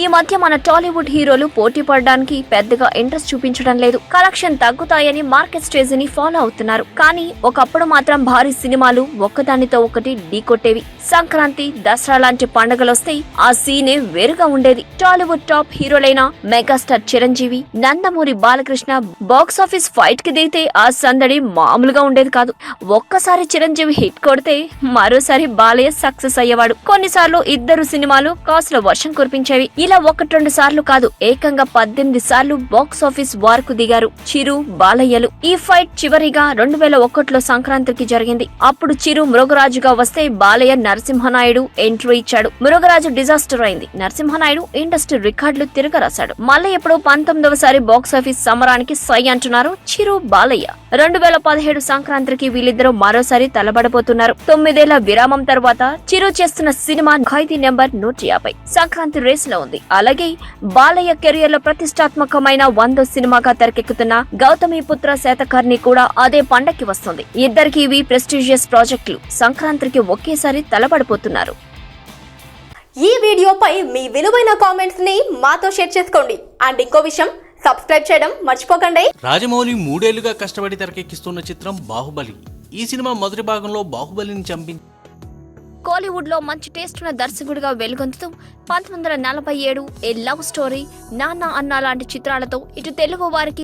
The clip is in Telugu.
ఈ మధ్య మన టాలీవుడ్ హీరోలు పోటీ పడడానికి పెద్దగా ఇంట్రెస్ట్ చూపించడం లేదు. కలెక్షన్ తగ్గుతాయని మార్కెట్ స్టేజ్ ని ఫాలో అవుతున్నారు. కానీ ఒకప్పుడు మాత్రం భారీ సినిమాలు ఒక్కదానితో ఒకటి ఢీకొట్టేవి. సంక్రాంతి, దసరా లాంటి పండుగలొస్తే ఆ సీనే వేరుగా ఉండేది. టాలీవుడ్ టాప్ హీరోలైన megastar Chiranjeevi, Nandamuri Balakrishna box office fight కి దిగితే ఆ సందడి మామూలుగా ఉండేది కాదు. ఒక్కసారి చిరంజీవి హిట్ కొడితే మరోసారి బాలయ్య సక్సెస్ అయ్యేవాడు. కొన్నిసార్లు ఇద్దరు సినిమాలు కాసుల వర్షం కురిపించేవి. ఇలా 1-2 సార్లు కాదు, ఏకంగా 18 సార్లు బాక్సాఫీస్ వార్కు దిగారు చిరు, బాలయ్యలు. ఈ ఫైట్ చివరిగా 2001లో సంక్రాంతికి జరిగింది. అప్పుడు చిరు మృగరాజుగా వస్తే బాలయ్య నరసింహనాయుడు ఎంట్రీ ఇచ్చాడు. మృగరాజు డిజాస్టర్ అయింది. నరసింహనాయుడు ఇండస్ట్రీ రికార్డులు తిరగరాశాడు. మళ్ళీ ఇప్పుడు 19వసారి బాక్సాఫీస్ సమరానికి సై అంటున్నారు చిరు, బాలయ్య. 2017 సంక్రాంతికి వీళ్ళిద్దరూ మరోసారి తలబడబోతున్నారు. 9 ఏళ్ల విరామం తర్వాత చిరు చేస్తున్న సినిమా ఖైదీ నెంబర్ 150 సంక్రాంతి రేస్ లో ఉంది. అలాగే బాలయ్య కెరియర్ లో ప్రతిష్టాత్మకమైన 100వ సినిమాగా తెరకెక్కుతున్న గౌతమిపుత్ర శాతకర్ణి కూడా అదే పండక్కి వస్తుంది. ఇద్దరికి ఇవి ప్రెస్టీజియస్ ప్రాజెక్టులు. సంక్రాంతికి ఒకేసారి తలబడిపోతున్నారు. ఈ వీడియోపై మీ విలువైన కామెంట్స్ ని మాతో షేర్ చేసుకోండి. అండ్ ఇంకో విషయం, సబ్స్క్రైబ్ చేయడం మర్చిపోకండి. రాజమౌళి 3 ఏళ్లుగా కష్టపడి తెరకెక్కిస్తున్న చిత్రం బాహుబలి. ఈ సినిమా మొదటి భాగంలో బాహుబలిని చంపింది. కోలీవుడ్ లో మంచి టేస్ట్ ఉన్న దర్శకుడిగా వెలుగొందుతూ 1947 ఏ లవ్ స్టోరీ, నాన్న అన్న లాంటి చిత్రాలతో ఇటు తెలుగు వారికి